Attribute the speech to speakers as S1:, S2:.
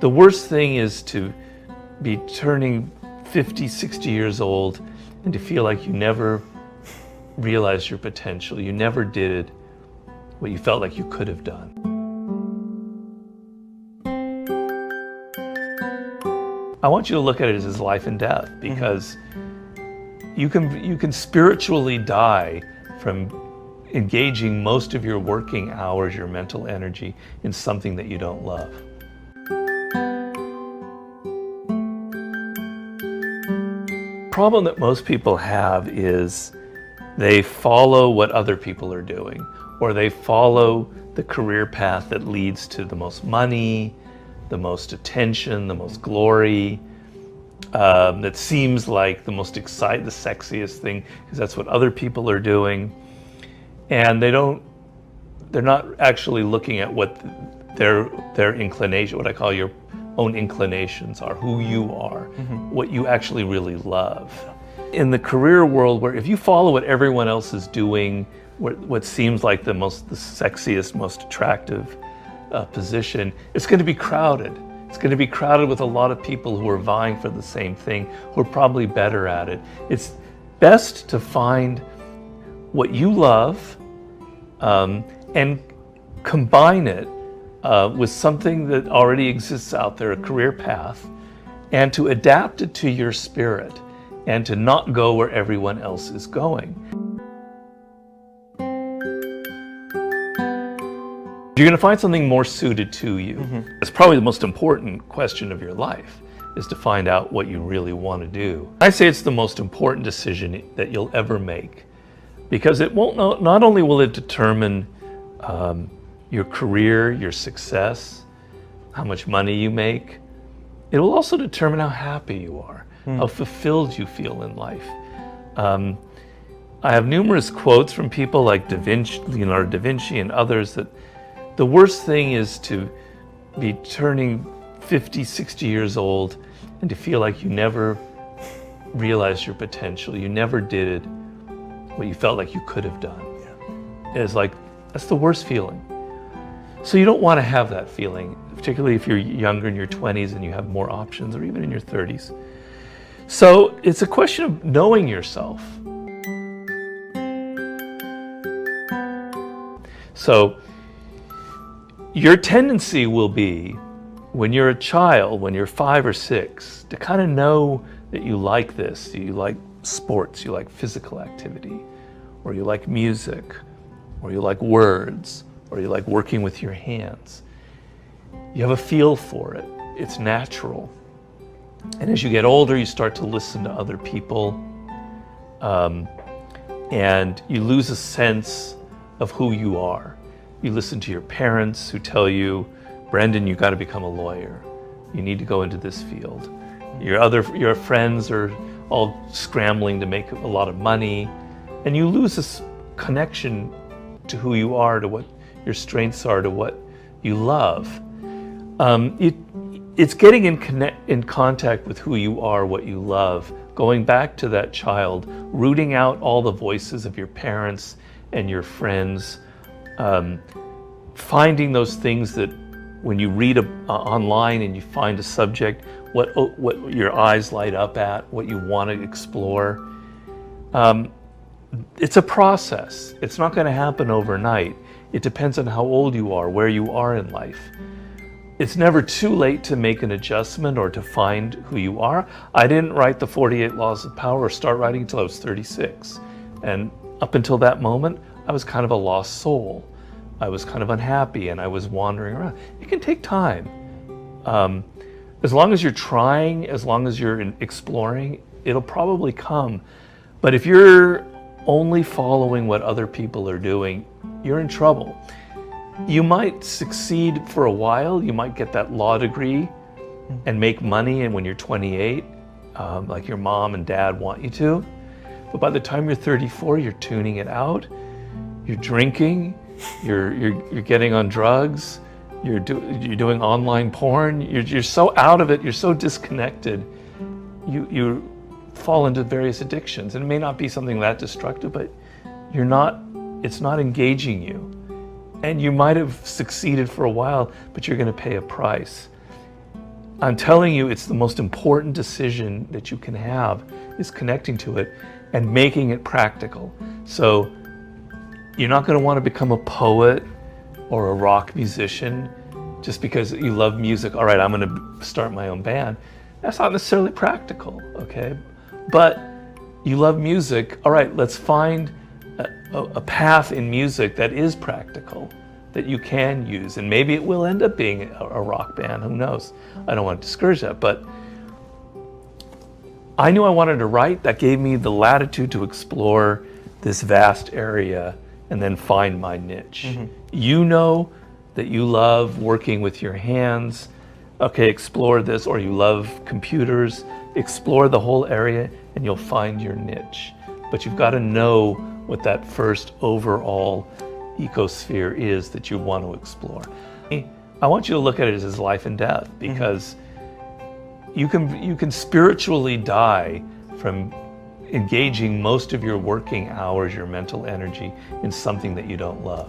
S1: The worst thing is to be turning 50, 60 years old and to feel like you never realized your potential. You never did what you felt like you could have done. I want you to look at it as life and death, because you can spiritually die from engaging most of your working hours, your mental energy, in something that you don't love. The problem that most people have is they follow what other people are doing, or they follow the career path that leads to the most money, the most attention, the most glory, that seems like the most exciting, the sexiest thing, because that's what other people are doing. And they're not actually looking at what their inclination, what I call your own inclinations are, who you are, what you actually really love. In the career world, where if you follow what everyone else is doing, what seems like the sexiest, most attractive position, it's going to be crowded. It's going to be crowded with a lot of people who are vying for the same thing, who are probably better at it. It's best to find what you love and combine it with something that already exists out there, a career path, and to adapt it to your spirit and to not go where everyone else is going. You're going to find something more suited to you. It's probably the most important question of your life, is to find out what you really want to do. I say it's the most important decision that you'll ever make, because it won't not only will it determine your career, your success, how much money you make, it will also determine how happy you are, how fulfilled you feel in life. I have numerous quotes from people like Leonardo da Vinci and others that the worst thing is to be turning 50, 60 years old and to feel like you never realized your potential. You never did what you felt like you could have done. It's like, that's the worst feeling. So you don't want to have that feeling, particularly if you're younger in your 20s and you have more options, or even in your 30s. So it's a question of knowing yourself. So your tendency will be, when you're a child, when you're 5 or 6, to kind of know that you like this. You like sports, you like physical activity, or you like music, or you like words, or you like working with your hands. You have a feel for it. It's natural. And as you get older, you start to listen to other people, and you lose a sense of who you are. You listen to your parents who tell you, Brendan, you got to become a lawyer. You need to go into this field. Your friends are all scrambling to make a lot of money, and you lose this connection to who you are, to what your strengths are, to what you love. It's getting in contact with who you are, what you love, going back to that child, rooting out all the voices of your parents and your friends, finding those things that when you read online and you find a subject, what your eyes light up at, what you want to explore. It's a process. It's not going to happen overnight. It depends on how old you are, where you are in life. It's never too late to make an adjustment or to find who you are. I didn't write the 48 Laws of Power or start writing until I was 36. And up until that moment, I was kind of a lost soul. I was kind of unhappy and I was wandering around. It can take time. As long as you're trying, as long as you're exploring, it'll probably come. But if you're only following what other people are doing, you're in trouble. You might succeed for a while. You might get that law degree and make money, and when you're 28, like your mom and dad want you to. But by the time you're 34, you're tuning it out. You're drinking. You're getting on drugs. You're doing online porn. You're so out of it. You're so disconnected. You fall into various addictions, and it may not be something that destructive, but it's not engaging you. And you might have succeeded for a while, but you're going to pay a price. I'm telling you, it's the most important decision that you can have, is connecting to it and making it practical. So you're not going to want to become a poet or a rock musician just because you love music. All right, I'm going to start my own band. That's not necessarily practical, okay? But you love music. All right, let's find a path in music that is practical, that you can use. And maybe it will end up being a rock band, who knows? I don't want to discourage that, but I knew I wanted to write. That gave me the latitude to explore this vast area and then find my niche. Mm-hmm. You know that you love working with your hands. Okay, explore this. Or you love computers. Explore the whole area and you'll find your niche. But you've got to know what that first overall ecosphere is that you want to explore. I want you to look at it as life and death, because you can spiritually die from engaging most of your working hours, your mental energy, in something that you don't love.